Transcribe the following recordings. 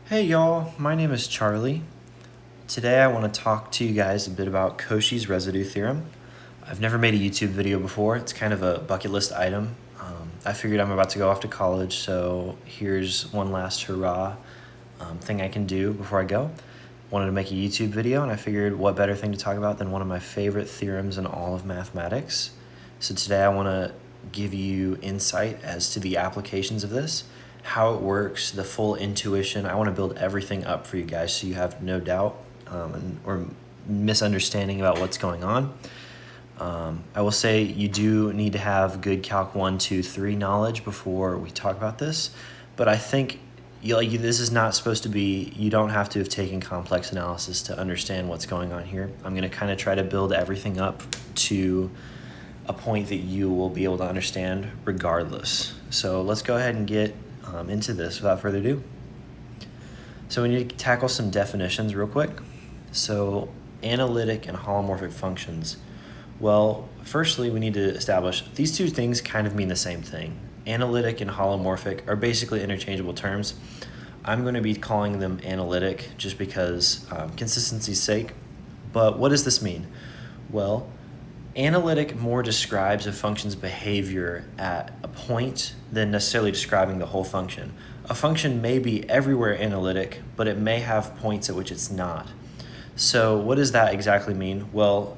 Hey y'all, my name is Charlie. Today I want to talk to you guys a bit about Cauchy's residue theorem. I've never made a YouTube video before. It's kind of a bucket list item. I figured I'm about to go off to college, so here's one last hurrah thing I can do before I go. Wanted to make a YouTube video, and I figured what better thing to talk about than one of my favorite theorems in all of mathematics. So today I want to give you insight as to the applications of this, how it works, the full intuition. I want to build everything up for you guys so you have no doubt or misunderstanding about what's going on. I will say you do need to have good Calc 1, 2, 3 knowledge before we talk about this, but I think this is not supposed to be, you don't have to have taken complex analysis to understand what's going on here. I'm going to kind of try to build everything up to a point that you will be able to understand regardless. So let's go ahead and get into this without further ado. So we need to tackle some definitions real quick. So analytic and holomorphic functions. Well, firstly, we need to establish these two things kind of mean the same thing. Analytic and holomorphic are basically interchangeable terms. I'm going to be calling them analytic just because consistency's sake. But what does this mean? Well, analytic more describes a function's behavior at a point than necessarily describing the whole function. A function may be everywhere analytic, but it may have points at which it's not. So what does that exactly mean? Well,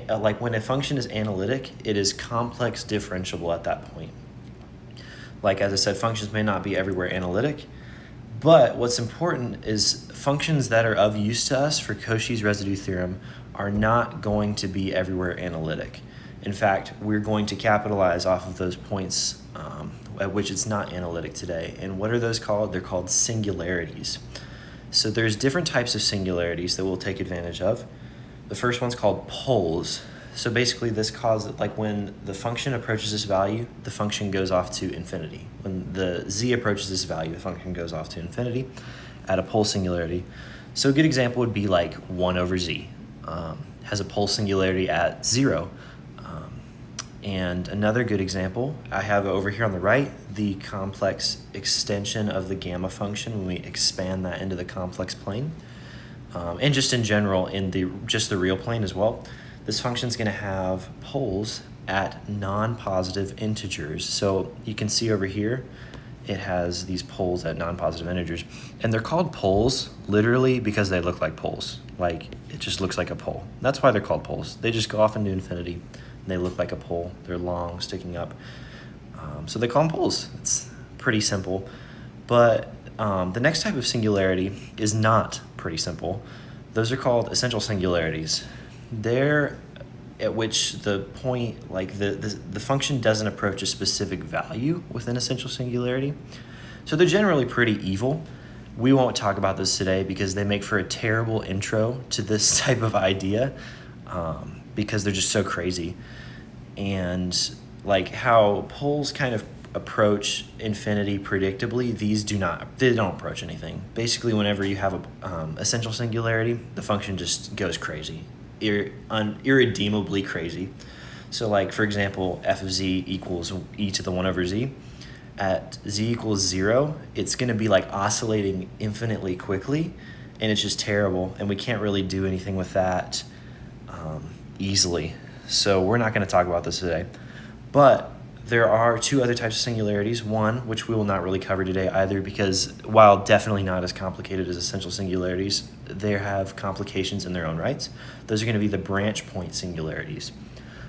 like when a function is analytic, it is complex differentiable at that point. Like as I said, functions may not be everywhere analytic, but what's important is functions that are of use to us for Cauchy's residue theorem are not going to be everywhere analytic. In fact, we're going to capitalize off of those points at which it's not analytic today. And what are those called? They're called singularities. So there's different types of singularities that we'll take advantage of. The first one's called poles. So basically this causes, like when the function approaches this value, the function goes off to infinity. When the z approaches this value, the function goes off to infinity at a pole singularity. So a good example would be like 1 over z. Has a pole singularity at 0. And another good example I have over here on the right, the complex extension of the gamma function when we expand that into the complex plane. And just in general, in the real plane as well, this function is going to have poles at non-positive integers. So you can see over here, it has these poles at non-positive integers. And they're called poles literally because they look like poles. Like it just looks like a pole. That's why they're called poles. They just go off into infinity and they look like a pole. They're long, sticking up. So they call them poles. It's pretty simple. But the next type of singularity is not pretty simple. Those are called essential singularities. They're at which the point, like the function doesn't approach a specific value with an essential singularity. So they're generally pretty evil. We won't talk about this today because they make for a terrible intro to this type of idea because they're just so crazy. And like how poles kind of approach infinity predictably, these they don't approach anything. Basically, whenever you have a essential singularity, the function just goes crazy. Irredeemably crazy. So like for example, f of z equals e to the 1 over z. At z equals 0, it's going to be like oscillating infinitely quickly, and it's just terrible, and we can't really do anything with that easily. So we're not going to talk about this today. But there are two other types of singularities. One, which we will not really cover today either, because while definitely not as complicated as essential singularities, they have complications in their own rights. Those are going to be the branch point singularities.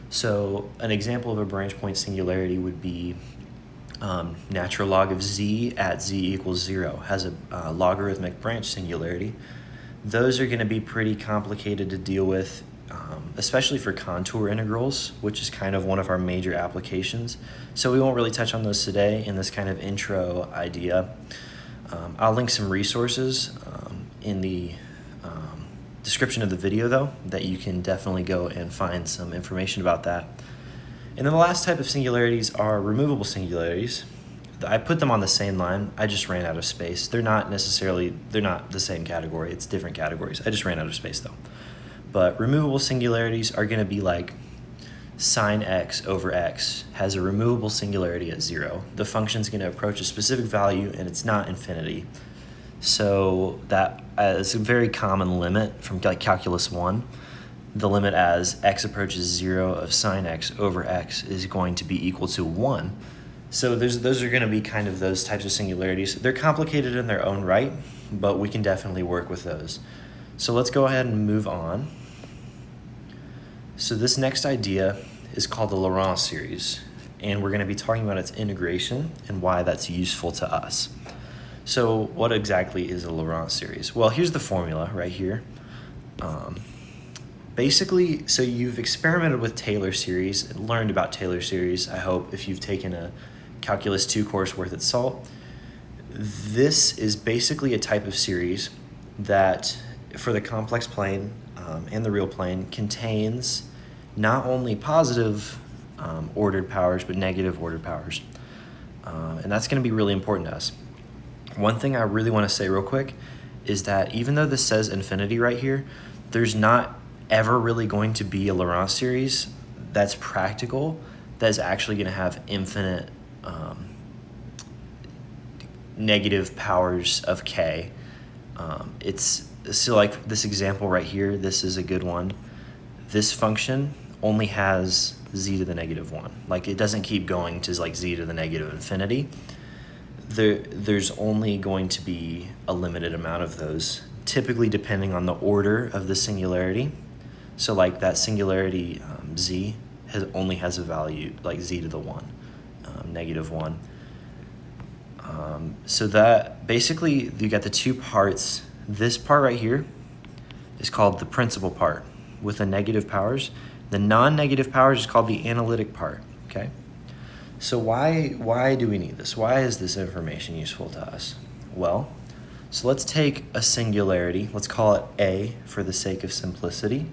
So an example of a branch point singularity would be natural log of z at z equals 0 has a logarithmic branch singularity. Those are going to be pretty complicated to deal with, especially for contour integrals, which is kind of one of our major applications. So we won't really touch on those today in this kind of intro idea. I'll link some resources in the description of the video though, that you can definitely go and find some information about that. And then the last type of singularities are removable singularities. I put them on the same line. I just ran out of space. They're not the same category. It's different categories. I just ran out of space though. But removable singularities are going to be like sine x over x has a removable singularity at 0. The function's going to approach a specific value and it's not infinity. So that is a very common limit from like calculus 1. The limit as x approaches 0 of sine x over x is going to be equal to 1. So those are going to be kind of those types of singularities. They're complicated in their own right, but we can definitely work with those. So let's go ahead and move on. So this next idea is called the Laurent series, and we're going to be talking about its integration and why that's useful to us. So what exactly is a Laurent series? Well, here's the formula right here. Basically, so you've experimented with Taylor series and learned about Taylor series, I hope, if you've taken a Calculus 2 course worth its salt. This is basically a type of series that, for the complex plane and the real plane, contains not only positive ordered powers, but negative ordered powers. And that's going to be really important to us. One thing I really want to say real quick is that even though this says infinity right here, there's not ever really going to be a Laurent series that's practical that is actually going to have infinite negative powers of k. It's so like this example right here, this is a good one. This function only has z to the negative 1. Like it doesn't keep going to like z to the negative infinity. There's only going to be a limited amount of those, typically depending on the order of the singularity. So like that singularity z only has a value like z to the 1, negative 1. So that basically you got the two parts. This part right here is called the principal part with the negative powers. The non-negative powers is called the analytic part, okay? So why do we need this? Why is this information useful to us? Well, so let's take a singularity. Let's call it A for the sake of simplicity.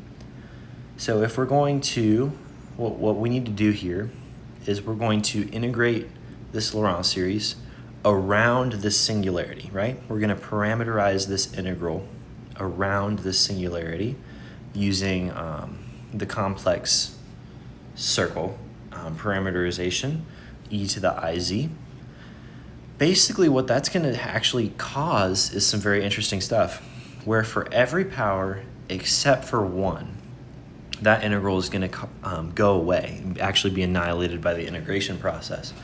So if we're going to, what we need to do here is we're going to integrate this Laurent series around this singularity, right? We're going to parameterize this integral around this singularity using the complex circle parameterization, e to the iz. Basically what that's going to actually cause is some very interesting stuff, where for every power except for 1, that integral is going to go away and actually be annihilated by the integration process.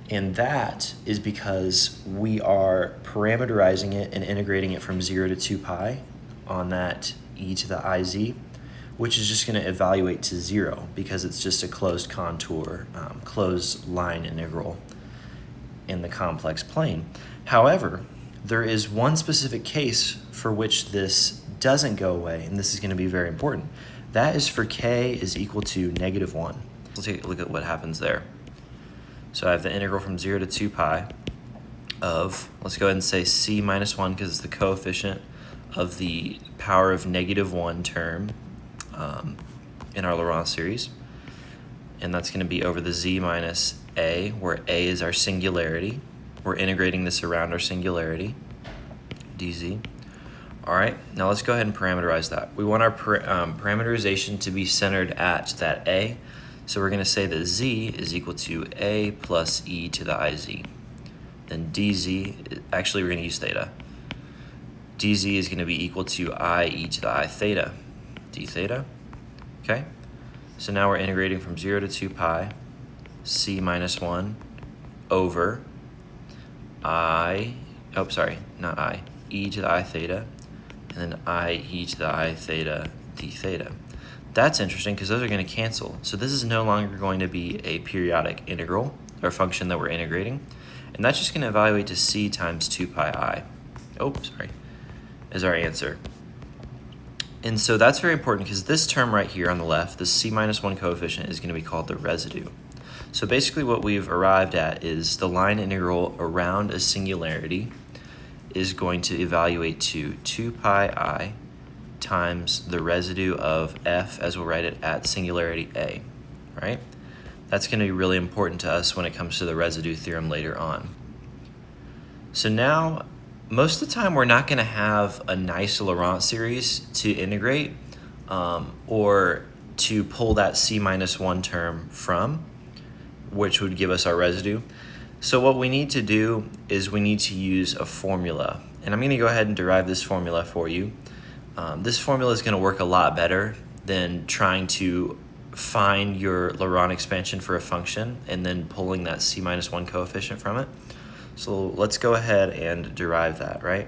And that is because we are parameterizing it and integrating it from 0 to 2 pi on that e to the iz, which is just going to evaluate to 0 because it's just a closed contour, closed line integral in the complex plane. However, there is one specific case for which this doesn't go away, and this is going to be very important. That is for k is equal to negative 1. Let's take a look at what happens there. So I have the integral from 0 to 2 pi of, let's go ahead and say c minus 1 because it's the coefficient of the power of negative 1 term in our Laurent series. And that's going to be over the z minus a, where a is our singularity. We're integrating this around our singularity, dz. All right, now let's go ahead and parameterize that. We want our parameterization to be centered at that a. So we're going to say that z is equal to a plus e to the iz. Then dz, actually we're going to use theta. dz is going to be equal to I e to the I theta, d theta. Okay, so now we're integrating from 0 to 2 pi, c minus 1 over e to the I theta, and then I e to the I theta d theta. That's interesting because those are going to cancel. So this is no longer going to be a periodic integral or function that we're integrating. And that's just going to evaluate to c times 2 pi I. Is our answer. And so that's very important because this term right here on the left, the c minus 1 coefficient, is going to be called the residue. So basically what we've arrived at is the line integral around a singularity is going to evaluate to 2 pi I times the residue of f, as we'll write it, at singularity a, right? That's going to be really important to us when it comes to the residue theorem later on. So now, most of the time we're not going to have a nice Laurent series to integrate or to pull that c minus 1 term from, which would give us our residue. So what we need to do is we need to use a formula and I'm going to go ahead and derive this formula for you. This formula is going to work a lot better than trying to find your Laurent expansion for a function and then pulling that c-1 coefficient from it. So let's go ahead and derive that, right?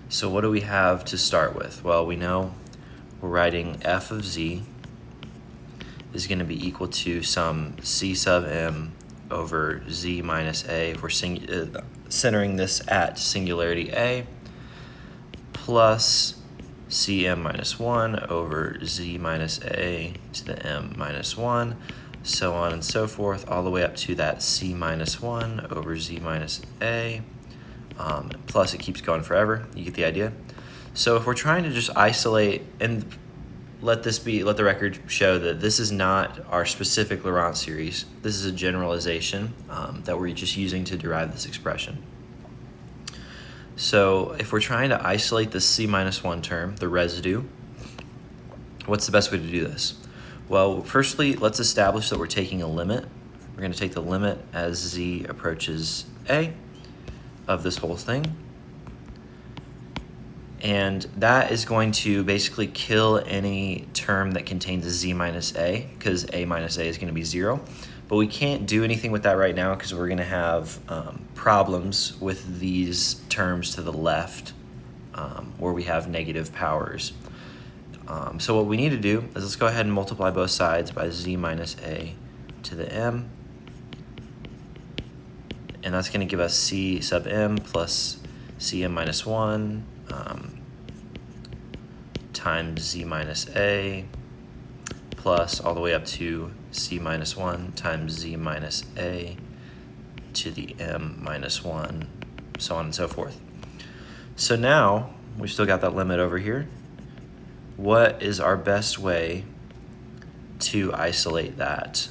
So what do we have to start with? Well, we know we're writing f of z is going to be equal to some c sub m over z minus a, if we're centering this at singularity a, plus cm minus 1 over z minus a to the m minus 1, so on and so forth, all the way up to that c minus 1 over z minus a, plus it keeps going forever. You get the idea? So if we're trying to just isolate, and let the record show that this is not our specific Laurent series. This is a generalization that we're just using to derive this expression. So if we're trying to isolate the c-1 term, the residue, what's the best way to do this? Well, firstly, let's establish that we're taking a limit. We're going to take the limit as z approaches a of this whole thing. And that is going to basically kill any term that contains a z minus a, because a minus a is going to be 0. But we can't do anything with that right now because we're going to have problems with these terms to the left where we have negative powers. So what we need to do is let's go ahead and multiply both sides by z minus a to the m. And that's going to give us c sub m plus cm minus 1 times z minus a plus all the way up to c minus 1 times z minus a to the m minus 1, so on and so forth. So now we've still got that limit over here. What is our best way to isolate that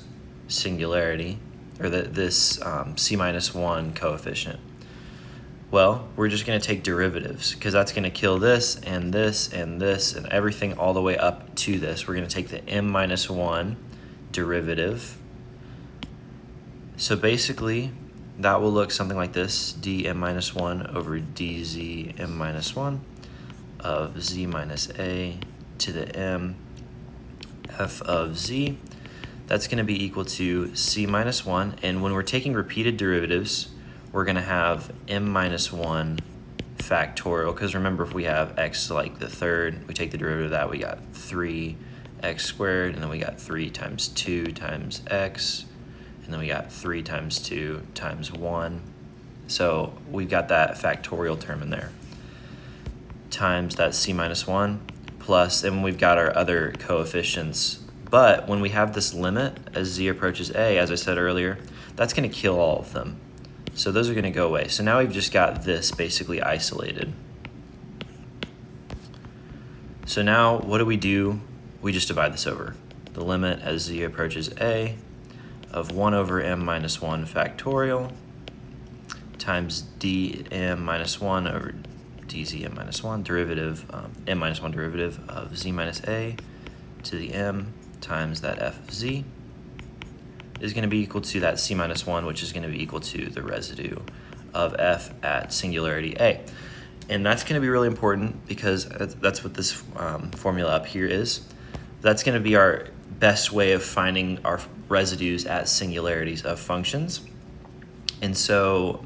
singularity, or this c-1 coefficient? Well, we're just going to take derivatives, because that's going to kill this and this and this and everything all the way up to this. We're going to take the m-1 derivative. So basically, that will look something like this: dm-1 over dzm-1 of z minus a to the m f of z. That's going to be equal to c-1, and when we're taking repeated derivatives, we're going to have m-1 factorial, because remember, if we have x to like the third, we take the derivative of that, we got 3x squared, and then we got 3 times 2 times x, and then we got 3 times 2 times 1. So we've got that factorial term in there, times that c-1 plus, and we've got our other coefficients. But when we have this limit as z approaches a, as I said earlier, that's going to kill all of them. So those are going to go away. So now we've just got this basically isolated. So now what do? We just divide this over. The limit as z approaches a of 1 over m-1 factorial times dm-1 over dzm-1 derivative, m-1 derivative of z minus a to the m times that f of z is going to be equal to that c-1, which is going to be equal to the residue of f at singularity a. And that's going to be really important, because that's what this formula up here is. That's going to be our best way of finding our residues at singularities of functions. And so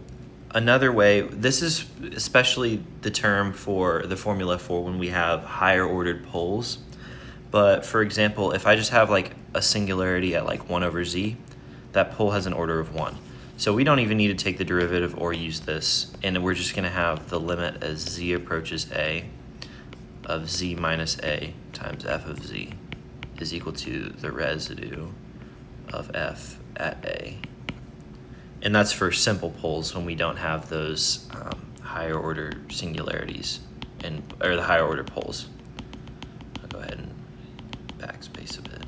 another way, this is especially the term for the formula for when we have higher ordered poles. But for example, if I just have like a singularity at like 1 over z, that pole has an order of 1. So we don't even need to take the derivative or use this, and we're just going to have the limit as z approaches a of z minus a times f of z is equal to the residue of f at a. And that's for simple poles when we don't have those higher order singularities, or the higher order poles. I'll go ahead and backspace a bit.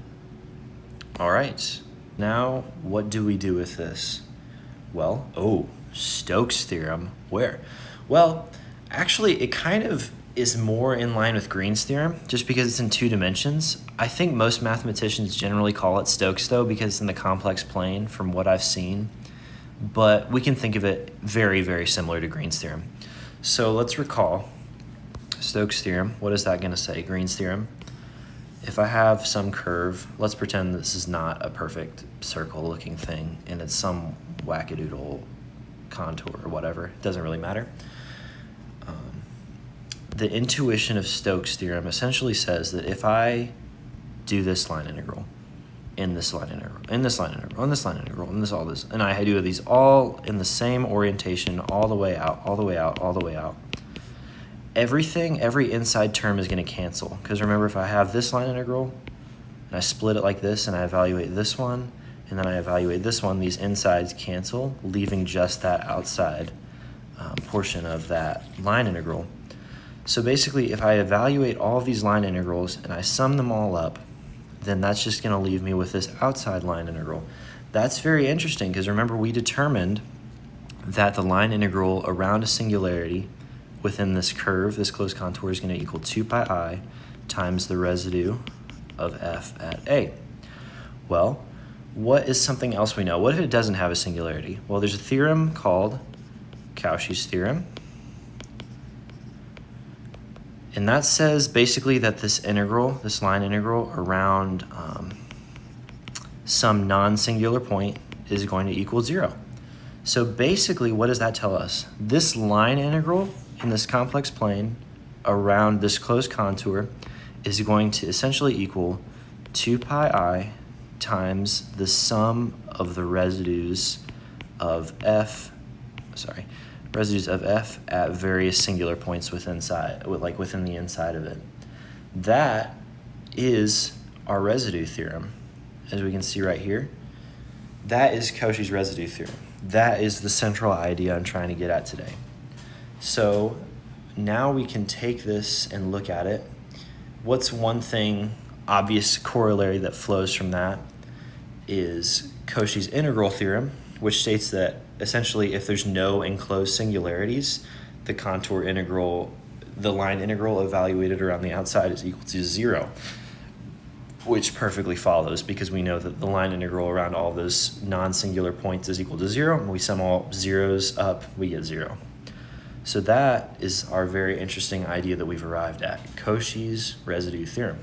All right, now what do we do with this? Well, Stokes theorem, where? Well, actually it kind of is more in line with Green's theorem, just because it's in 2 dimensions. I think most mathematicians generally call it Stokes though, because it's in the complex plane from what I've seen, but we can think of it very, very similar to Green's theorem. So let's recall Stokes' theorem. What is that going to say? Green's theorem. If I have some curve, let's pretend this is not a perfect circle-looking thing, and it's some wackadoodle contour or whatever. It doesn't really matter. The intuition of Stokes' theorem essentially says that if I do this line integral, in this line integral, in this line integral, in this line integral, and this all this, and I do these all in the same orientation all the way out, all the way out, all the way out, every inside term is going to cancel. Because remember, if I have this line integral, and I split it like this, and I evaluate this one, and then I evaluate this one, these insides cancel, leaving just that outside portion of that line integral. So basically, if I evaluate all of these line integrals and I sum them all up, then that's just going to leave me with this outside line integral. That's very interesting because remember, we determined that the line integral around a singularity within this curve, this closed contour, is going to equal 2 pi I times the residue of f at A. Well, what is something else we know? What if it doesn't have a singularity? Well, there's a theorem called Cauchy's theorem. And that says basically that this integral, this line integral around some non-singular point is going to equal 0. So basically, what does that tell us? This line integral in this complex plane around this closed contour is going to essentially equal 2 pi I times the sum of the residues of f at various singular points within the inside of it. That is our residue theorem, as we can see right here. That is Cauchy's residue theorem. That is the central idea I'm trying to get at today. So now we can take this and look at it. What's one thing, obvious corollary that flows from that is Cauchy's integral theorem, which states that essentially if there's no enclosed singularities, the contour integral, the line integral evaluated around the outside is equal to 0, which perfectly follows because we know that the line integral around all those non-singular points is equal to 0, and we sum all zeros up, we get 0. So that is our very interesting idea that we've arrived at, Cauchy's residue theorem.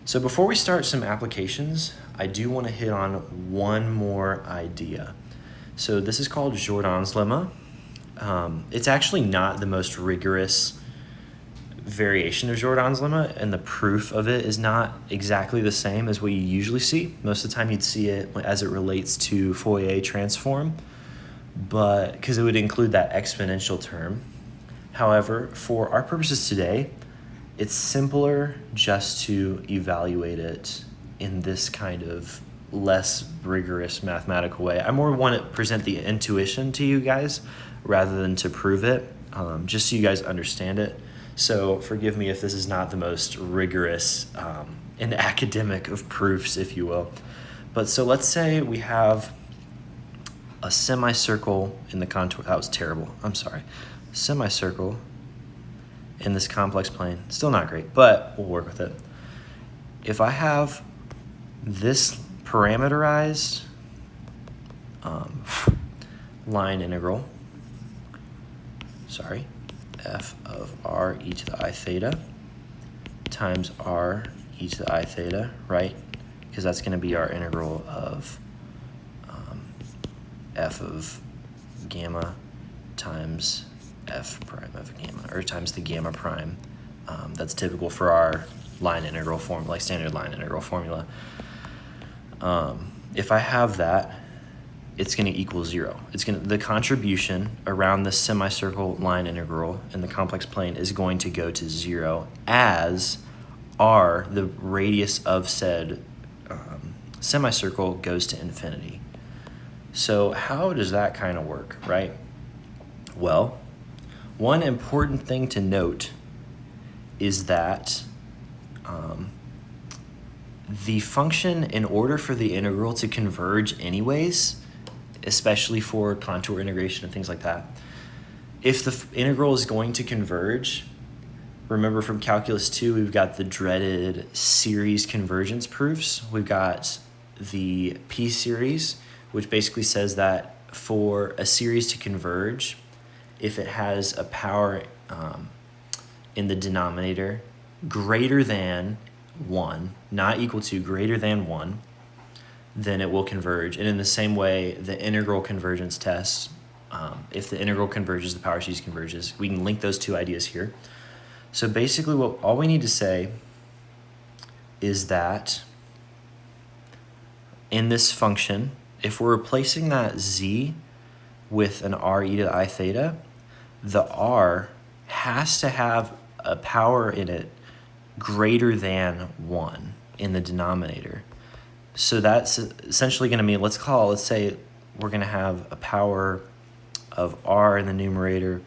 So before we start some applications, I do want to hit on one more idea. So this is called Jordan's lemma. It's actually not the most rigorous variation of Jordan's lemma, and the proof of it is not exactly the same as what you usually see. Most of the time you'd see it as it relates to Fourier transform, but because it would include that exponential term. However, for our purposes today, it's simpler just to evaluate it in this kind of less rigorous mathematical way. I more want to present the intuition to you guys rather than to prove it, just so you guys understand it. So forgive me if this is not the most rigorous and academic of proofs, if you will. But so let's say we have a semicircle in the contour. That was terrible. I'm sorry. Semicircle in this complex plane. Still not great, but we'll work with it. If I have this parameterized line integral, f of r e to the I theta times r e to the I theta, right? Because that's going to be our integral of f of gamma times f prime of gamma, or times the gamma prime. That's typical for our line integral form, like standard line integral formula. If I have that, it's going to equal 0. The contribution around the semicircle line integral in the complex plane is going to go to 0 as r, the radius of said semicircle, goes to infinity. So how does that kind of work, right? Well, one important thing to note is that the function, in order for the integral to converge anyways, especially for contour integration and things like that, if the integral is going to converge, remember from Calculus 2, we've got the dreaded series convergence proofs. We've got the p-series, which basically says that for a series to converge, if it has a power in the denominator greater than 1, not equal to, greater than 1, then it will converge. And in the same way, the integral convergence test, if the integral converges, the power series converges. We can link those two ideas here. So basically, all we need to say is that in this function, if we're replacing that z with an r e to the I theta, the r has to have a power in it greater than 1 in the denominator. So that's essentially going to mean, let's say we're going to have a power of r in the numerator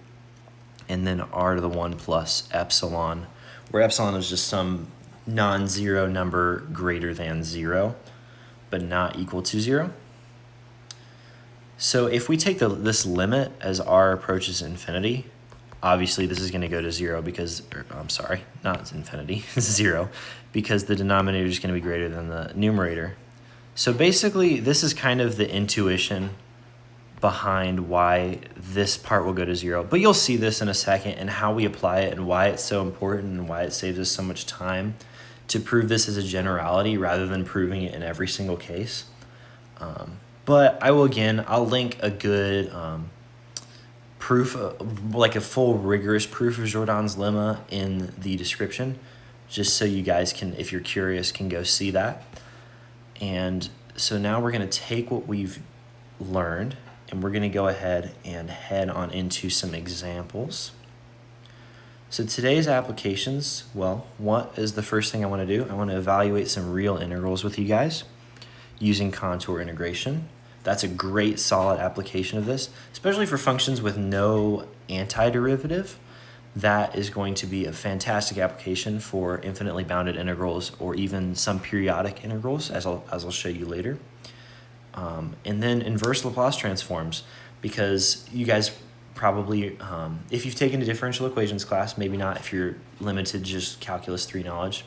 and then r to the 1 plus epsilon, where epsilon is just some non-zero number greater than 0, but not equal to 0. So if we take this limit as r approaches infinity, obviously this is going to go to 0 because, I'm sorry, not infinity, 0, because the denominator is going to be greater than the numerator. So basically, this is kind of the intuition behind why this part will go to 0. But you'll see this in a second and how we apply it and why it's so important and why it saves us so much time to prove this as a generality rather than proving it in every single case. But I'll link a good proof, like a full rigorous proof of Jordan's lemma in the description, just so you guys can, if you're curious, can go see that. And so now we're going to take what we've learned and we're going to go ahead and head on into some examples. So today's applications, well, what is the first thing I want to do? I want to evaluate some real integrals with you guys using contour integration. That's a great solid application of this, especially for functions with no antiderivative. That is going to be a fantastic application for infinitely bounded integrals or even some periodic integrals, as I'll show you later. And then inverse Laplace transforms, because you guys probably, if you've taken a differential equations class, maybe not if you're limited to just calculus 3 knowledge,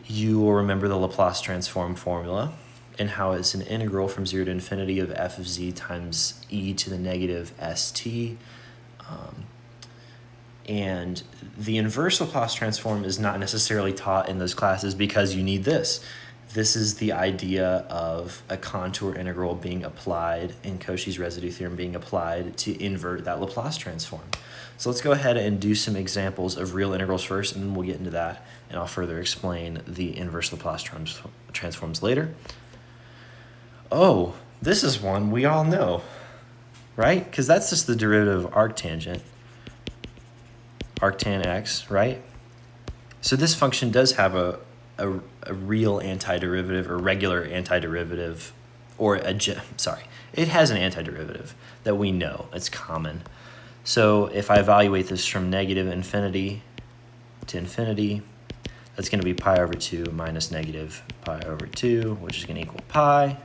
you will remember the Laplace transform formula and how it's an integral from 0 to infinity of f of z times e to the negative st. And the inverse Laplace transform is not necessarily taught in those classes because you need this. This is the idea of a contour integral being applied in Cauchy's residue theorem being applied to invert that Laplace transform. So let's go ahead and do some examples of real integrals first, and then we'll get into that, and I'll further explain the inverse Laplace transforms later. Oh, this is one we all know, right? Because that's just the derivative of arctangent, arctan x, right? So this function does have a real antiderivative or regular antiderivative, or it has an antiderivative that we know, it's common. So if I evaluate this from negative infinity to infinity, that's going to be pi over 2 minus negative pi over 2, which is going to equal pi,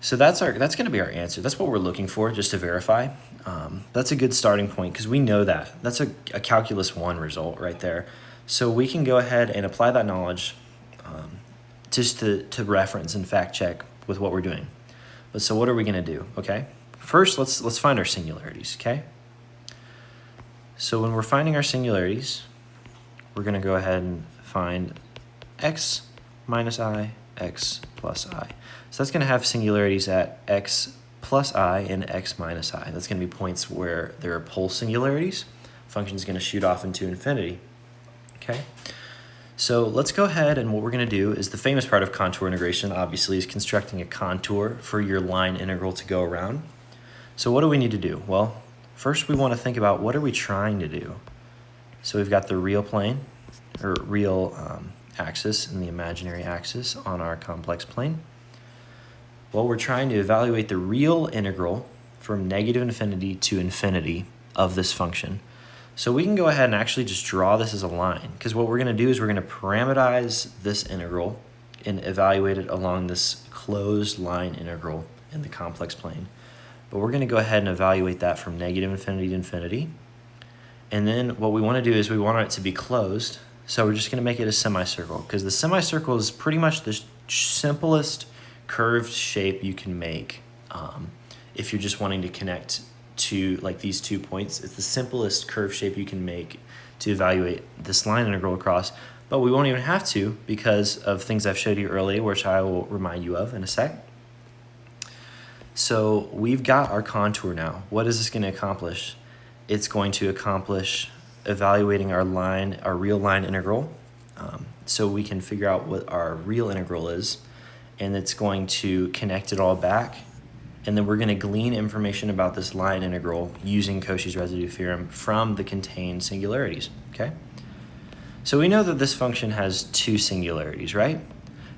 So that's going to be our answer. That's what we're looking for, just to verify. That's a good starting point because we know that. That's a calculus 1 result right there. So we can go ahead and apply that knowledge just to reference and fact check with what we're doing. But so what are we going to do? Okay. First, let's find our singularities. Okay. So when we're finding our singularities, we're going to go ahead and find x minus I, x plus I. So that's going to have singularities at x plus I and x minus I. That's going to be points where there are pole singularities. Function is going to shoot off into infinity. Okay, so let's go ahead, and what we're going to do is the famous part of contour integration, obviously, is constructing a contour for your line integral to go around. So what do we need to do? Well, first we want to think about what are we trying to do. So we've got the real plane, or real axis and the imaginary axis on our complex plane. Well, we're trying to evaluate the real integral from negative infinity to infinity of this function. So we can go ahead and actually just draw this as a line, because what we're going to do is we're going to parameterize this integral and evaluate it along this closed line integral in the complex plane. But we're going to go ahead and evaluate that from negative infinity to infinity. And then what we want to do is we want it to be closed. So we're just going to make it a semicircle, because the semicircle is pretty much the simplest curved shape you can make if you're just wanting to connect these 2 points. It's the simplest curve shape you can make to evaluate this line integral across, but we won't even have to because of things I've showed you earlier, which I will remind you of in a sec. So we've got our contour now. What is this going to accomplish? It's going to accomplish evaluating our real line integral, so we can figure out what our real integral is, and it's going to connect it all back, and then we're going to glean information about this line integral using Cauchy's residue theorem from the contained singularities, okay? So we know that this function has 2 singularities, right?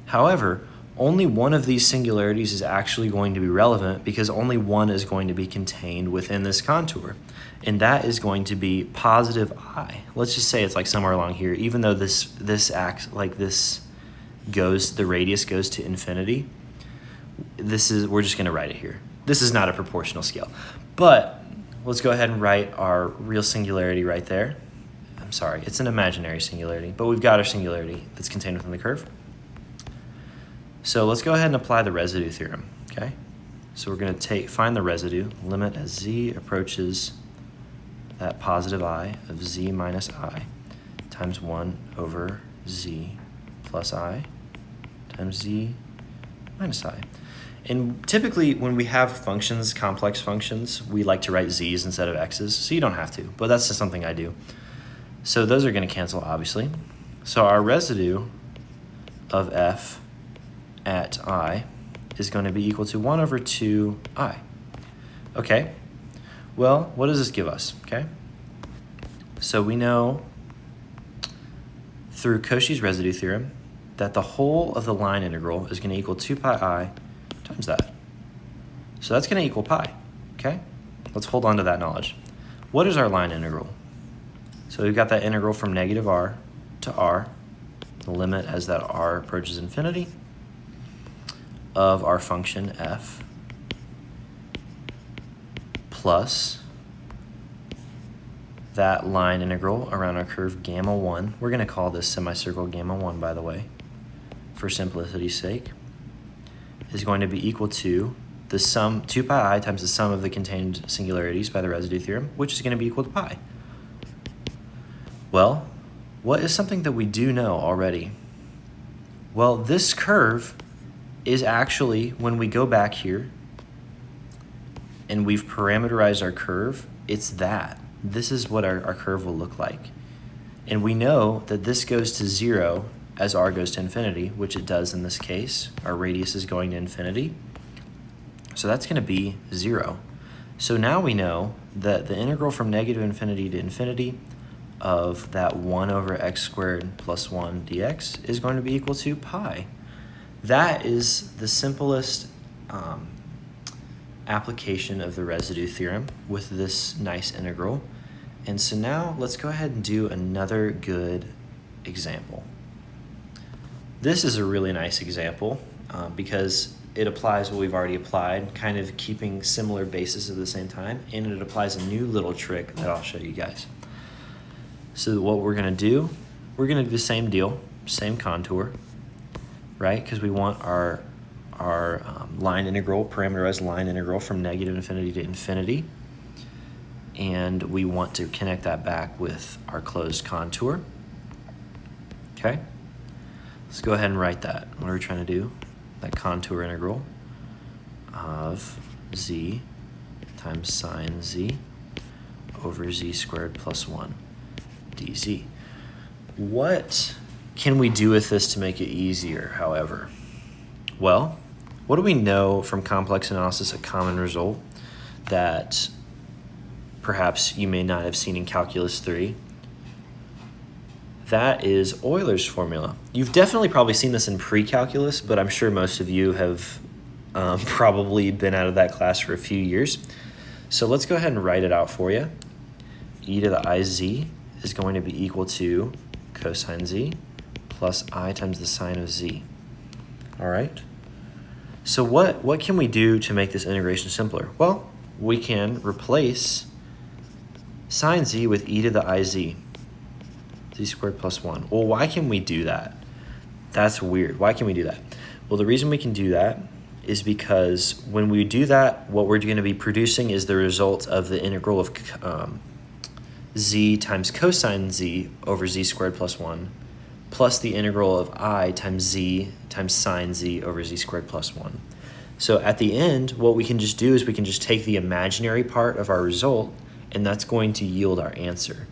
However, only one of these singularities is actually going to be relevant because only one is going to be contained within this contour, and that is going to be positive I. Let's just say it's like somewhere along here, even though this acts like this the radius goes to infinity. We're just going to write it here. This is not a proportional scale, but let's go ahead and write our real singularity right there. I'm sorry, it's an imaginary singularity, but we've got our singularity that's contained within the curve. So let's go ahead and apply the residue theorem, okay? So we're going to find the residue, limit as z approaches that positive I of z minus I times 1 over z plus I times z minus I. And typically when we have functions, complex functions, we like to write z's instead of x's, so you don't have to, but that's just something I do. So those are going to cancel, obviously. So our residue of f at I is going to be equal to 1 over 2I. Okay, well, what does this give us, okay? So we know through Cauchy's residue theorem that the whole of the line integral is going to equal 2 pi I times that. So that's going to equal pi, okay? Let's hold on to that knowledge. What is our line integral? So we've got that integral from negative r to r, the limit as that r approaches infinity, of our function f plus that line integral around our curve gamma 1. We're going to call this semicircle gamma 1, by the way, for simplicity's sake, is going to be equal to the sum, 2 pi I times the sum of the contained singularities by the residue theorem, which is going to be equal to pi. Well, what is something that we do know already? Well, this curve is actually, when we go back here and we've parameterized our curve, it's that. This is what our curve will look like. And we know that this goes to 0 as r goes to infinity, which it does in this case. Our radius is going to infinity. So that's going to be 0. So now we know that the integral from negative infinity to infinity of that 1 over x squared plus 1 dx is going to be equal to pi. That is the simplest application of the residue theorem with this nice integral. And so now let's go ahead and do another good example. This is a really nice example because it applies what we've already applied, kind of keeping similar bases at the same time, and it applies a new little trick that I'll show you guys. So what we're going to do, we're going to do the same deal, same contour, right? Because we want our line integral, parameterized line integral from negative infinity to infinity. And we want to connect that back with our closed contour. Okay? Let's go ahead and write that. What are we trying to do? That contour integral of z times sine z over z squared plus 1 dz. What can we do with this to make it easier, however? Well, what do we know from complex analysis, a common result that perhaps you may not have seen in Calculus 3? That is Euler's formula. You've definitely probably seen this in pre-calculus, but I'm sure most of you have probably been out of that class for a few years. So let's go ahead and write it out for you. E to the iz is going to be equal to cosine z plus I times the sine of z. All right? So what can we do to make this integration simpler? Well, we can replace sine z with e to the iz, z squared plus 1. Well, why can we do that? That's weird. Why can we do that? Well, the reason we can do that is because when we do that, what we're going to be producing is the result of the integral of z times cosine z over z squared plus 1 plus the integral of I times z times sine z over z squared plus 1. So at the end, what we can just do is we can just take the imaginary part of our result, and that's going to yield our answer.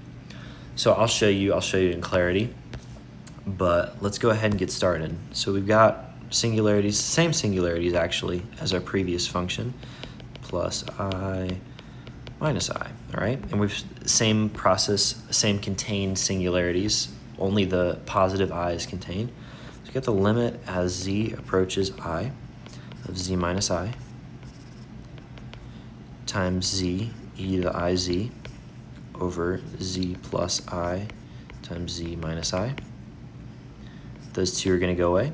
So I'll show you in clarity, but let's go ahead and get started. So we've got singularities, same singularities actually as our previous function, plus I minus I, all right? And we've same process, same contained singularities, only the positive I is contained. So we get the limit as z approaches I of z minus I times z e to the iz over z plus I times z minus I. Those two are going to go away.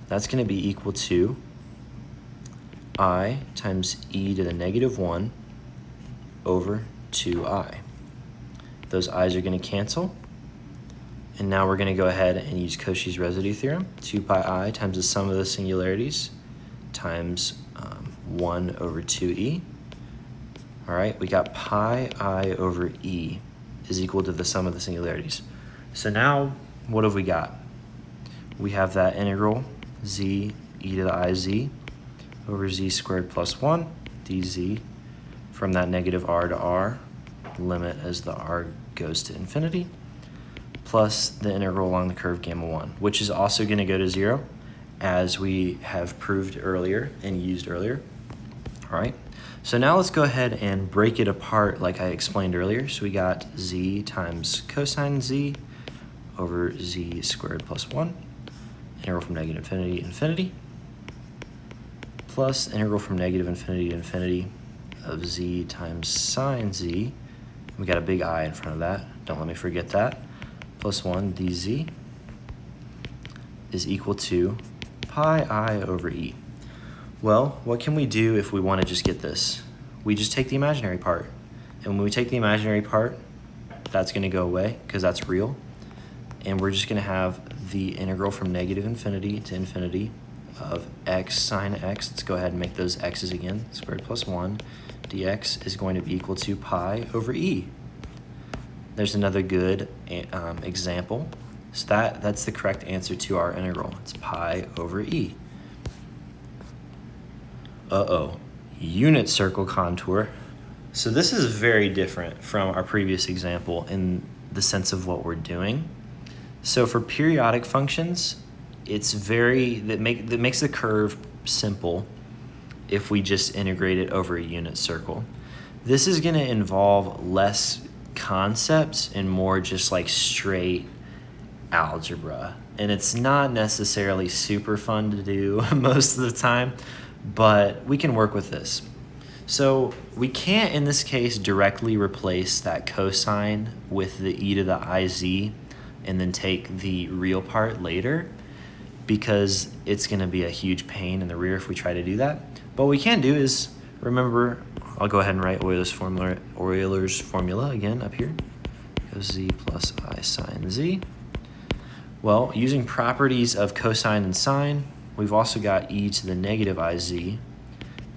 That's going to be equal to I times e to the negative 1 over 2i. Those i's are going to cancel. And now we're going to go ahead and use Cauchy's residue theorem. 2 pi I times the sum of the singularities times 1 over 2e. All right, we got pi I over e is equal to the sum of the singularities. So now what have we got? We have that integral z e to the iz over z squared plus 1 dz from that negative r to r, limit as the r goes to infinity, plus the integral along the curve gamma 1, which is also going to go to 0 as we have proved earlier and used earlier. All right, so now let's go ahead and break it apart like I explained earlier. So we got z times cosine z over z squared plus 1, integral from negative infinity to infinity, plus integral from negative infinity to infinity of z times sine z. We got a big I in front of that, don't let me forget that, plus 1 dz is equal to pi I over e. Well, what can we do if we want to just get this? We just take the imaginary part. And when we take the imaginary part, that's going to go away because that's real. And we're just going to have the integral from negative infinity to infinity of x sine x. Let's go ahead and make those x's again. Squared plus 1 dx is going to be equal to pi over e. There's another good example. So that's the correct answer to our integral. It's pi over e. Unit circle contour. So this is very different from our previous example in the sense of what we're doing. So for periodic functions, it's that makes the curve simple if we just integrate it over a unit circle. This is going to involve less concepts and more just like straight algebra. And it's not necessarily super fun to do most of the time, but we can work with this. So we can't, in this case, directly replace that cosine with the e to the iz and then take the real part later because it's going to be a huge pain in the rear if we try to do that. But what we can do is, remember, I'll go ahead and write Euler's formula again up here. Goes z plus I sine z. Well, using properties of cosine and sine, we've also got e to the negative iz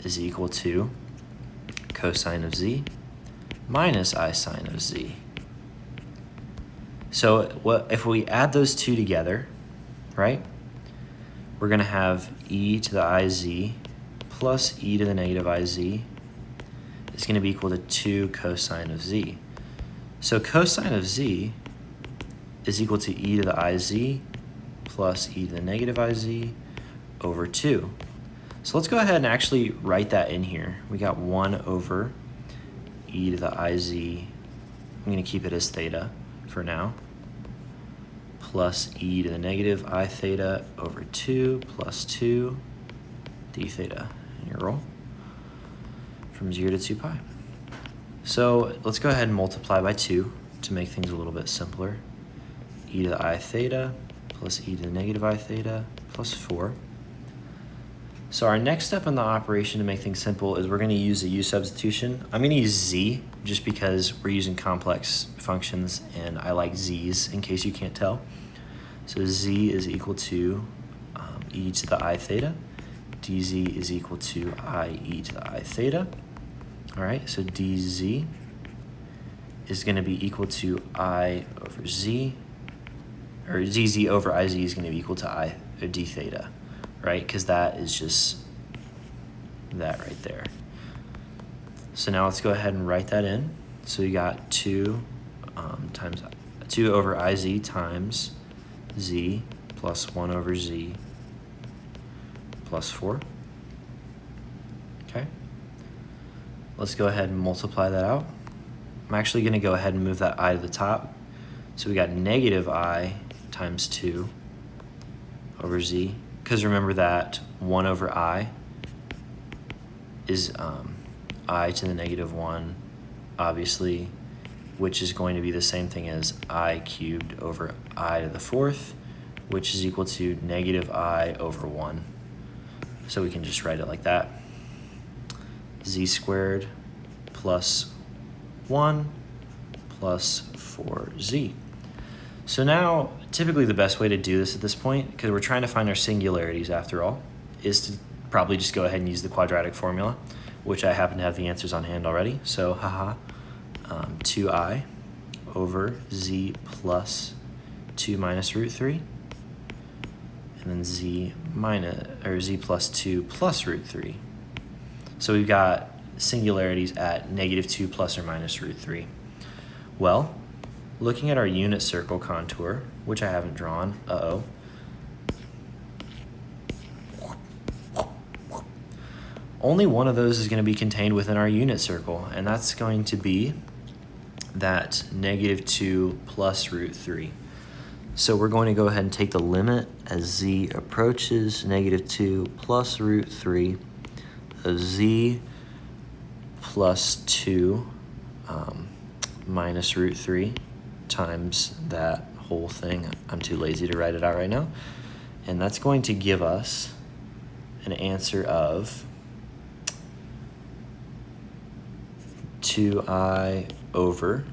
is equal to cosine of z minus I sine of z. So if we add those two together, right, we're going to have e to the iz plus e to the negative iz is going to be equal to 2 cosine of z. So cosine of z is equal to e to the iz plus e to the negative iz over 2. So let's go ahead and actually write that in here. We got 1 over e to the iz. I'm going to keep it as theta for now, plus e to the negative I theta over 2 plus 2 d theta integral from 0 to 2 pi. So let's go ahead and multiply by 2 to make things a little bit simpler. E to the I theta plus e to the negative I theta plus 4. So our next step in the operation to make things simple is we're going to use a u substitution. I'm going to use z just because we're using complex functions and I like z's in case you can't tell. So z is equal to e to the I theta dz is equal to I e to the I theta. All right, so dz is going to be equal to I over z, or dz over iz is going to be equal to I or d theta, right? Because that is just that right there. So now let's go ahead and write that in. So you got 2 times 2 over iz times z plus 1 over z plus 4. Okay. Let's go ahead and multiply that out. I'm actually going to go ahead and move that I to the top. So we got negative I times 2 over z. Because remember that 1 over I is I to the negative 1, obviously, which is going to be the same thing as I cubed over I to the 4th, which is equal to negative I over 1. So we can just write it like that. Z squared plus 1 plus 4z. So now, typically the best way to do this at this point, because we're trying to find our singularities after all, is to probably just go ahead and use the quadratic formula, which I happen to have the answers on hand already. So, 2i over z plus 2 minus root 3, and then z plus 2 plus root 3. So we've got singularities at negative 2 plus or minus root 3. Well, looking at our unit circle contour, which I haven't drawn, only one of those is going to be contained within our unit circle, and that's going to be that negative 2 plus root 3. So we're going to go ahead and take the limit as z approaches negative 2 plus root 3 of z plus 2 minus root 3 times that whole thing. I'm too lazy to write it out right now. And that's going to give us an answer of 2i over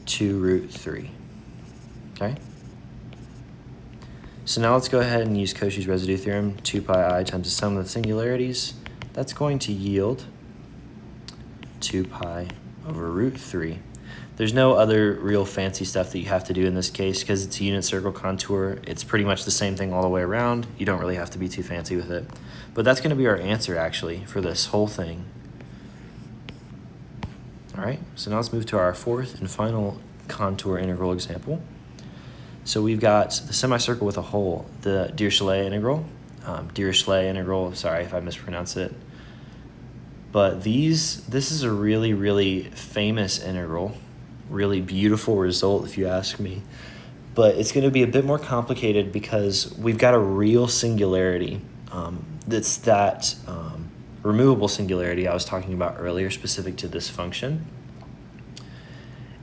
2 root 3. Okay? So now let's go ahead and use Cauchy's residue theorem, 2 pi I times the sum of the singularities. That's going to yield 2 pi over root 3. There's no other real fancy stuff that you have to do in this case because it's a unit circle contour. It's pretty much the same thing all the way around. You don't really have to be too fancy with it. But that's going to be our answer, actually, for this whole thing. All right, so now let's move to our fourth and final contour integral example. So we've got the semicircle with a hole, the Dirichlet integral. Sorry if I mispronounce it. But this is a really, really famous integral, really beautiful result if you ask me. But it's going to be a bit more complicated because we've got a real singularity. That's that removable singularity I was talking about earlier specific to this function.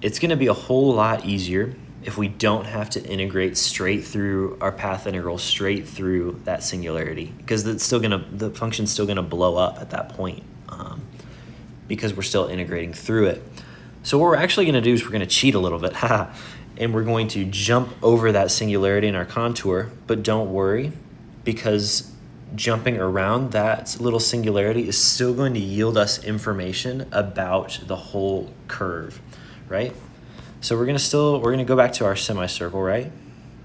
It's going to be a whole lot easier if we don't have to integrate straight through our path integral, straight through that singularity, because the function's still going to blow up at that point because we're still integrating through it. So what we're actually going to do is we're going to cheat a little bit, and we're going to jump over that singularity in our contour, but don't worry, because jumping around that little singularity is still going to yield us information about the whole curve, right? So we're going to go back to our semicircle, right?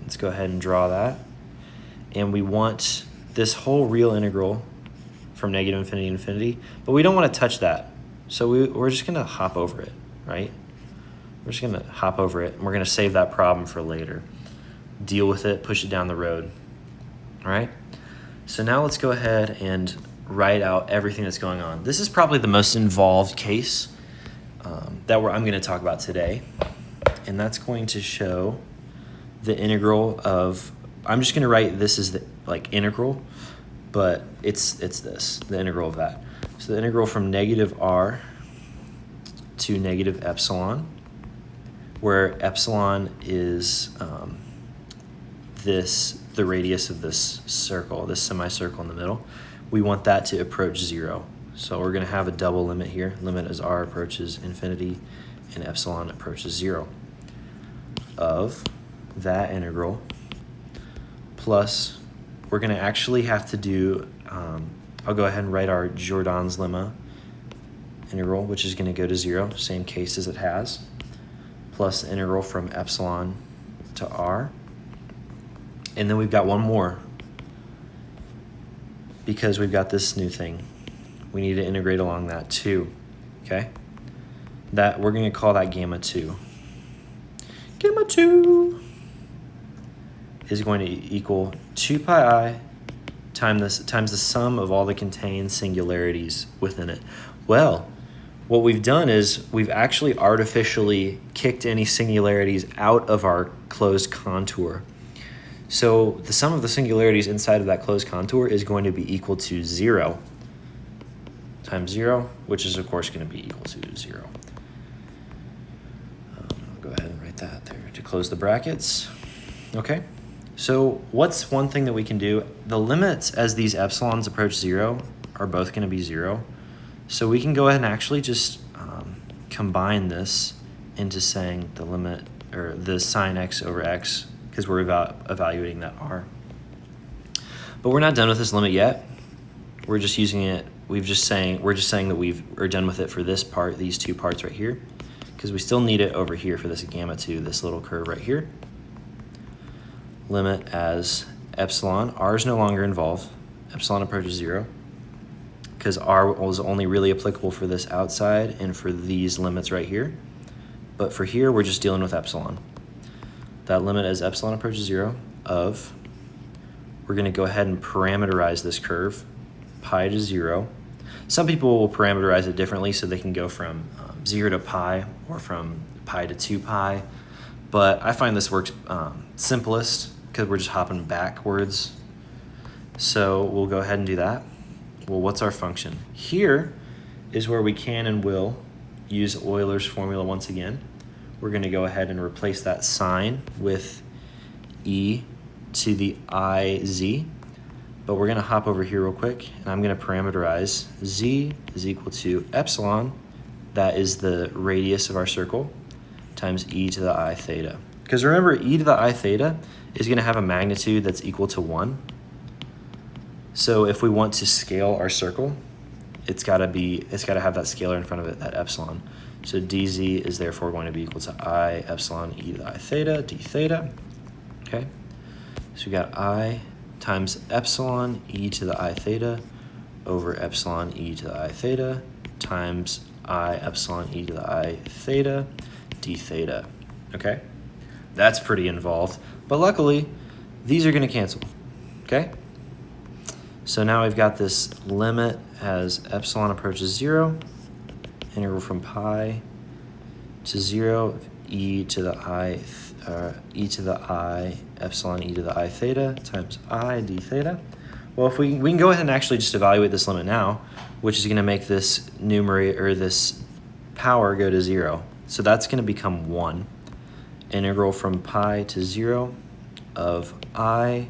Let's go ahead and draw that. And we want this whole real integral from negative infinity to infinity, but we don't want to touch that. So we're just going to hop over it, right? We're just going to hop over it, and we're going to save that problem for later. Deal with it, push it down the road, all right? So now let's go ahead and write out everything that's going on. This is probably the most involved case that I'm going to talk about today, and that's going to show the integral of, I'm just going to write this as the integral, but it's this, the integral of that. So the integral from negative r to negative epsilon, where epsilon is the radius of this circle, this semicircle in the middle. We want that to approach 0. So we're going to have a double limit here. Limit as r approaches infinity and epsilon approaches 0 of that integral plus we're going to actually have to do, I'll go ahead and write our Jordan's lemma integral, which is going to go to 0, same case as it has, plus the integral from epsilon to r. And then we've got one more, because we've got this new thing. We need to integrate along that too, okay? That we're going to call that gamma 2. Gamma 2 is going to equal 2 pi I times the sum of all the contained singularities within it. Well, what we've done is we've actually artificially kicked any singularities out of our closed contour. So the sum of the singularities inside of that closed contour is going to be equal to 0 times 0, which is of course going to be equal to 0. I'll go ahead and write that there to close the brackets. Okay, so what's one thing that we can do? The limits as these epsilons approach 0 are both going to be 0. So we can go ahead and actually just combine this into saying the limit, or the sine x over x, because we're evaluating that r. But we're not done with this limit yet. We're just using it. We're just saying that we're done with it for this part, these two parts right here, because we still need it over here for this gamma 2, this little curve right here. Limit as epsilon, r is no longer involved. Epsilon approaches 0, because r was only really applicable for this outside and for these limits right here. But for here, we're just dealing with epsilon. That limit as epsilon approaches 0 of, we're going to go ahead and parameterize this curve, pi to 0. Some people will parameterize it differently, so they can go from 0 to pi or from pi to 2 pi. But I find this works simplest because we're just hopping backwards. So we'll go ahead and do that. Well, what's our function? Here is where we can and will use Euler's formula once again. We're going to go ahead and replace that sign with e to the iz. But we're going to hop over here real quick, and I'm going to parameterize z is equal to epsilon, that is the radius of our circle, times e to the I theta. Because remember, e to the I theta is going to have a magnitude that's equal to 1. So if we want to scale our circle, it's got to have that scalar in front of it, that epsilon. So dz is therefore going to be equal to I epsilon e to the I theta, d theta. Okay, so we got I times epsilon e to the I theta over epsilon e to the I theta times I epsilon e to the I theta d theta. Okay, that's pretty involved, but luckily these are going to cancel. Okay, so now we've got this limit as epsilon approaches 0, integral from pi to 0 e to the I epsilon e to the I theta times I d theta. Well, if we can go ahead and actually just evaluate this limit now, which is going to make this numerator, or this power, go to 0. So that's going to become 1. Integral from pi to 0 of I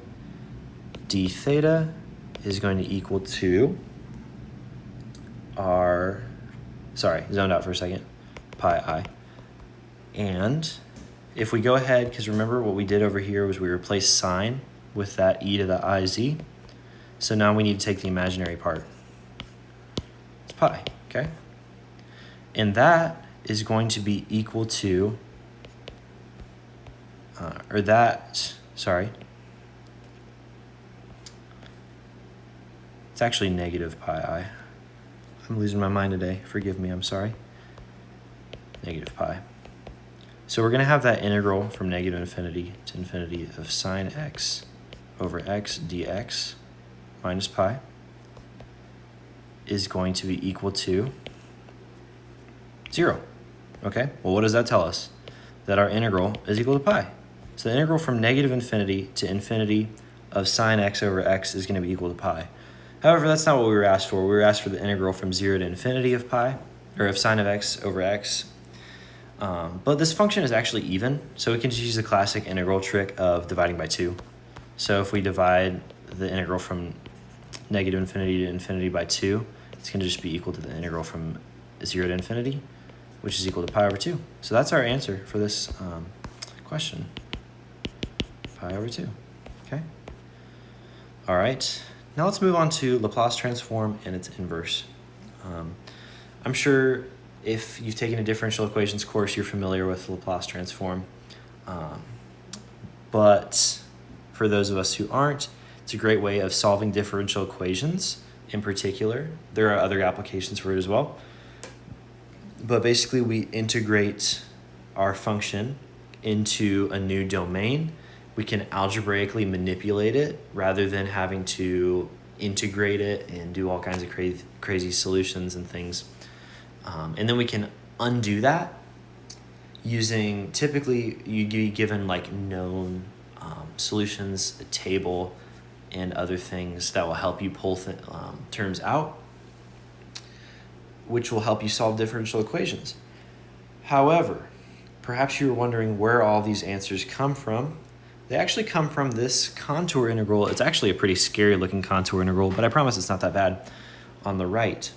d theta is going to equal to our, sorry, zoned out for a second, pi I. And if we go ahead, because remember what we did over here was we replaced sine with that e to the iz. So now we need to take the imaginary part. It's pi, okay? And that is going to be equal to, it's actually negative pi I. I'm losing my mind today. Forgive me, I'm sorry. Negative pi. So we're going to have that integral from negative infinity to infinity of sine x over x dx minus pi is going to be equal to 0. Okay, well, what does that tell us? That our integral is equal to pi. So the integral from negative infinity to infinity of sine x over x is going to be equal to pi. However, that's not what we were asked for. We were asked for the integral from 0 to infinity of pi, or of sine of x over x. But this function is actually even, so we can just use the classic integral trick of dividing by 2. So if we divide the integral from negative infinity to infinity by 2, it's going to just be equal to the integral from 0 to infinity, which is equal to pi over 2. So that's our answer for this question, pi over 2. Okay. All right, now let's move on to Laplace transform and its inverse. I'm sure if you've taken a differential equations course, you're familiar with Laplace transform. But for those of us who aren't, it's a great way of solving differential equations in particular. There are other applications for it as well. But basically, we integrate our function into a new domain. We can algebraically manipulate it rather than having to integrate it and do all kinds of crazy solutions and things. And then we can undo that using, typically you'd be given like known solutions, a table, and other things that will help you pull terms out, which will help you solve differential equations. However, perhaps you're wondering where all these answers come from. They actually come from this contour integral. It's actually a pretty scary looking contour integral, but I promise it's not that bad, on the right.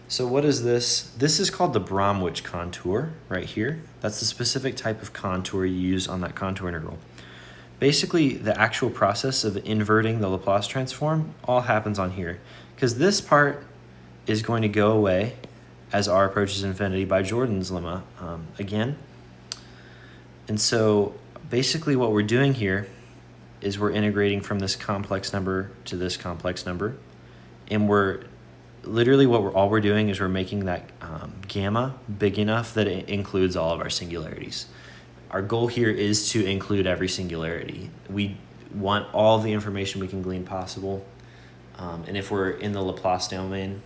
So what is this? This is called the Bromwich contour right here. That's the specific type of contour you use on that contour integral. Basically, the actual process of inverting the Laplace transform all happens on here, because this part is going to go away as r approaches infinity by Jordan's lemma again. And so basically what we're doing here is we're integrating from this complex number to this complex number, and we're literally all we're doing is we're making that gamma big enough that it includes all of our singularities. Our goal here is to include every singularity. We want all the information we can glean possible, and if we're in the Laplace domain,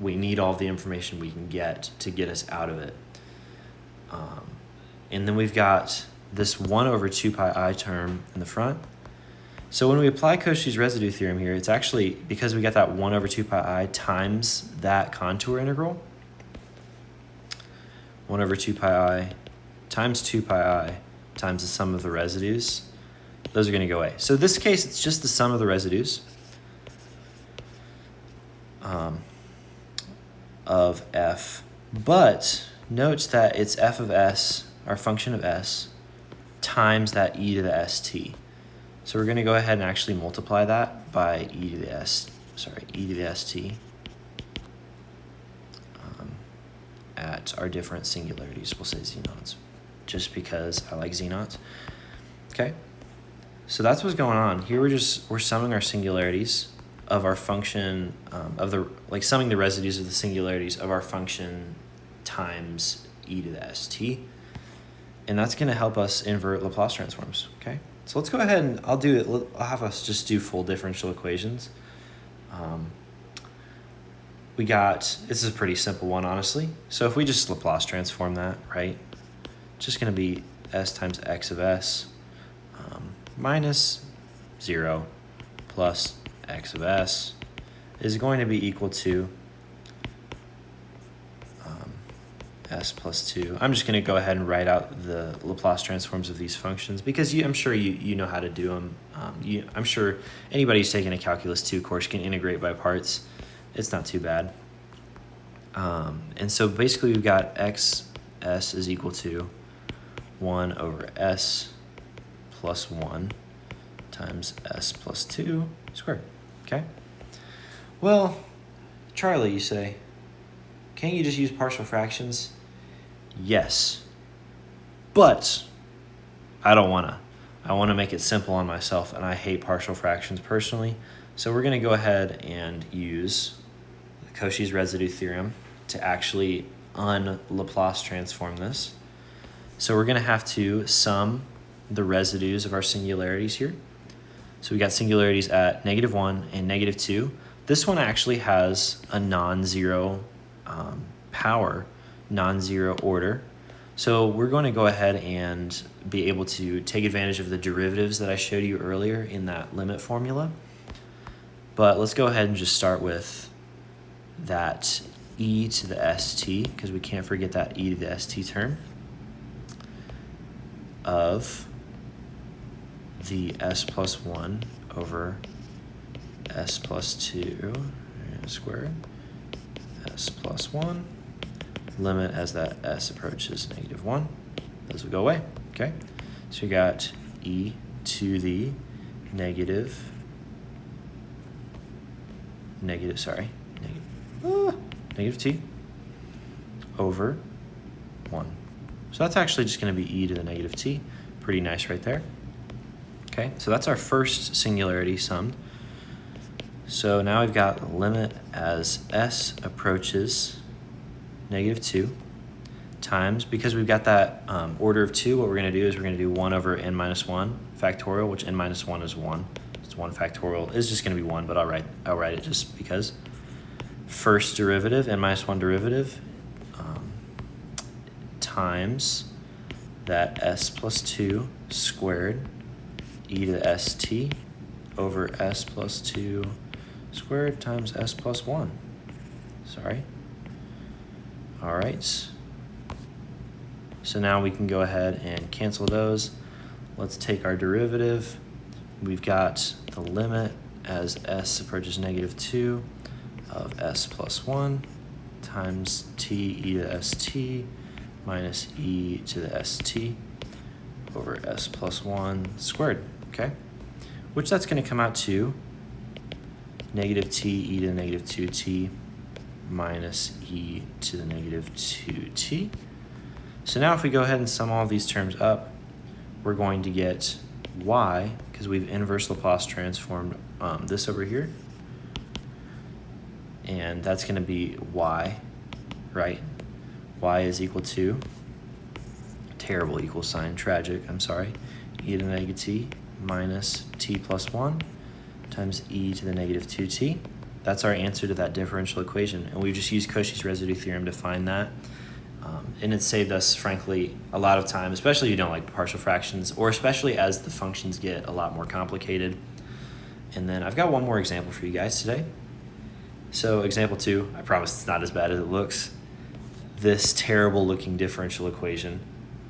we need all the information we can get to get us out of it. And then we've got this 1 over 2 pi I term in the front. So when we apply Cauchy's residue theorem here, it's actually because we got that 1 over 2 pi I times that contour integral. 1 over 2 pi I times 2 pi I times the sum of the residues. Those are going to go away. So in this case, it's just the sum of the residues of f. But note that it's f of s, our function of s, times that e to the st. So we're going to go ahead and actually multiply that by e to the st at our different singularities. We'll say z-naughts, just because I like z-naughts. Okay, so that's what's going on here. We're summing our singularities of our function summing the residues of the singularities of our function times e to the st, and that's going to help us invert Laplace transforms. Okay, so let's go ahead and I'll have us just do full differential equations. This is a pretty simple one, honestly. So if we just Laplace transform that, right, it's just going to be s times x of s minus 0 plus x of s is going to be equal to s plus 2. I'm just going to go ahead and write out the Laplace transforms of these functions because I'm sure you know how to do them. I'm sure anybody who's taking a Calculus 2 course can integrate by parts. It's not too bad. And so basically we've got xs is equal to 1 over s plus 1 times s plus 2 squared. Okay? Well, Charlie, you say, can't you just use partial fractions? Yes, but I don't want to. I want to make it simple on myself, and I hate partial fractions personally. So we're going to go ahead and use Cauchy's residue theorem to actually un-Laplace transform this. So we're going to have to sum the residues of our singularities here. So we got singularities at -1 and -2. This one actually has a non-zero power, non-zero order. So we're going to go ahead and be able to take advantage of the derivatives that I showed you earlier in that limit formula. But let's go ahead and just start with that e to the st, because we can't forget that e to the st term of the s plus 1 over s plus 2 squared, s plus 1, limit as that s approaches -1. Those will go away, okay? So we got e to the negative t over 1. So that's actually just going to be e to the negative t. Pretty nice right there. Okay, so that's our first singularity summed. So now we've got the limit as s approaches negative 2 times, because we've got that order of 2, what we're going to do is we're going to do 1 over n minus 1 factorial, which n minus 1 is 1. It's 1 factorial is just going to be 1, but I'll write it just because. First derivative, n minus 1 derivative, times that s plus 2 squared e to the st over s plus 2 squared times s plus 1. Sorry. All right. So now we can go ahead and cancel those. Let's take our derivative. We've got the limit as s approaches negative 2 of s plus 1 times t e to the st minus e to the st over s plus 1 squared, okay? Which that's going to come out to negative t e to the negative 2t minus e to the negative 2t. So now if we go ahead and sum all these terms up, we're going to get y, because we've inverse Laplace transformed this over here. And that's going to be y, right? Y is equal to, terrible equal sign, tragic, I'm sorry, e to the negative t minus t plus 1 times e to the negative 2t. That's our answer to that differential equation. And we've just used Cauchy's residue theorem to find that. And it saved us, frankly, a lot of time, especially if you don't like partial fractions, or especially as the functions get a lot more complicated. And then I've got one more example for you guys today. So example 2, I promise it's not as bad as it looks. This terrible looking differential equation,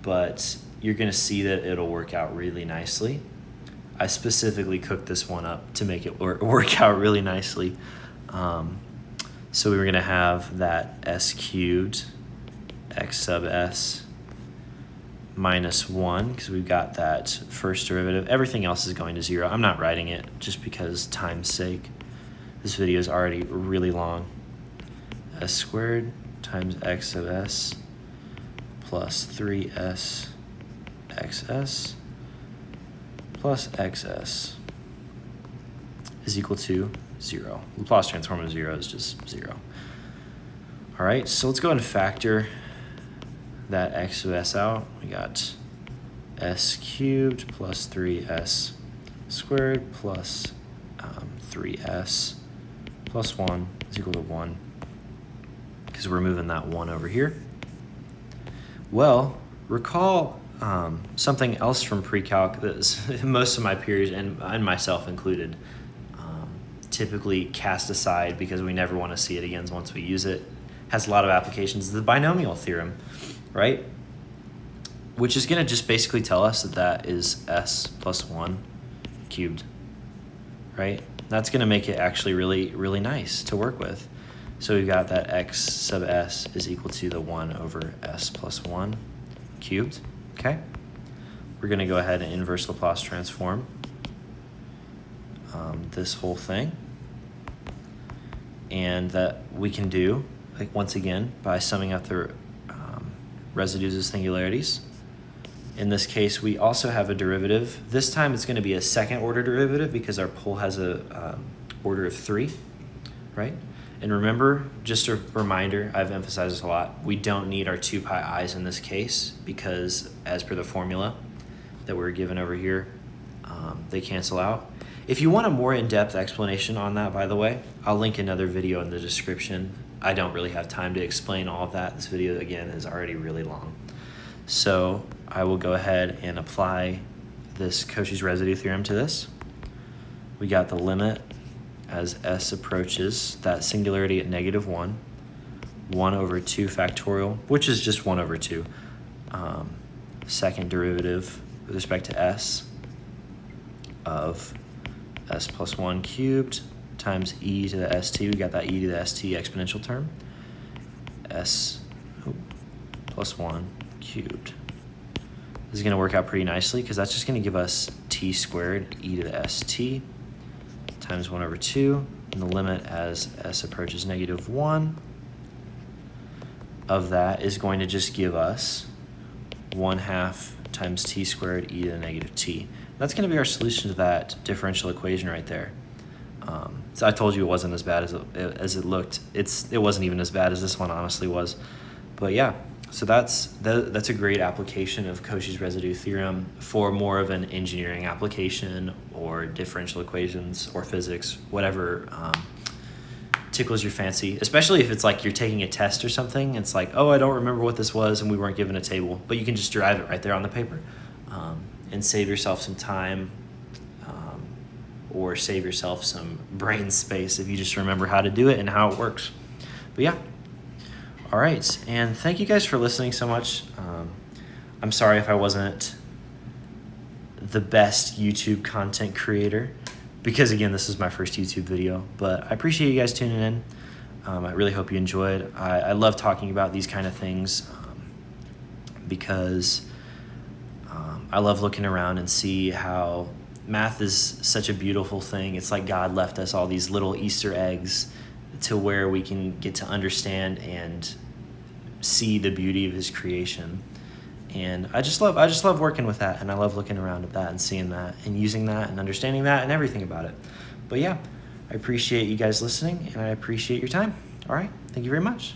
but you're going to see that it'll work out really nicely. I specifically cooked this one up to make it work out really nicely. So we were going to have that s cubed x sub s minus 1, because we've got that first derivative. Everything else is going to 0. I'm not writing it just because time's sake. This video is already really long. S squared times x sub s plus 3s xs plus xs is equal to 0. Laplace transform of 0 is just 0. All right, so let's go ahead and factor that x sub s out. We got s cubed plus 3s squared plus 3s plus 1 is equal to 1, because we're moving that 1 over here. Well, recall something else from pre-calc that most of my peers, and myself included, typically cast aside because we never want to see it again once we use it. Has a lot of applications. The Binomial Theorem, right? Which is going to just basically tell us that that is s plus 1 cubed, right? That's going to make it actually really, really nice to work with. So we've got that x sub s is equal to the 1 over s plus 1 cubed, okay? We're going to go ahead and inverse Laplace transform this whole thing. And that we can do, like, once again, by summing up the residues of singularities. In this case, we also have a derivative. This time it's going to be a second order derivative because our pole has a order of 3, right? And remember, just a reminder, I've emphasized this a lot, we don't need our 2 pi i's in this case because as per the formula that we're given over here, they cancel out. If you want a more in-depth explanation on that, by the way, I'll link another video in the description. I don't really have time to explain all of that. This video, again, is already really long. So I will go ahead and apply this Cauchy's residue theorem to this. We got the limit as s approaches that singularity at negative 1, 1 over 2 factorial, which is just 1 over 2. Second derivative with respect to s of s plus 1 cubed times e to the st. We got that e to the st exponential term. S plus 1 cubed. This is going to work out pretty nicely because that's just going to give us t squared e to the st times 1 over 2 and the limit as s approaches -1 of that is going to just give us 1/2 times t squared e to the -t. That's going to be our solution to that differential equation right there. So I told you it wasn't as bad as it looked. It wasn't even as bad as this one honestly was. But yeah, so that's a great application of Cauchy's residue theorem for more of an engineering application or differential equations or physics, whatever tickles your fancy, especially if it's like you're taking a test or something. It's like, oh, I don't remember what this was and we weren't given a table, but you can just derive it right there on the paper and save yourself some time or save yourself some brain space if you just remember how to do it and how it works. But yeah. All right, and thank you guys for listening so much. I'm sorry if I wasn't the best YouTube content creator, because again, this is my first YouTube video, but I appreciate you guys tuning in. I really hope you enjoyed. I love talking about these kind of things because I love looking around and see how math is such a beautiful thing. It's like God left us all these little Easter eggs to where we can get to understand and see the beauty of his creation. And I just love working with that, and I love looking around at that and seeing that and using that and understanding that and everything about it. But yeah, I appreciate you guys listening, and I appreciate your time. All right, thank you very much.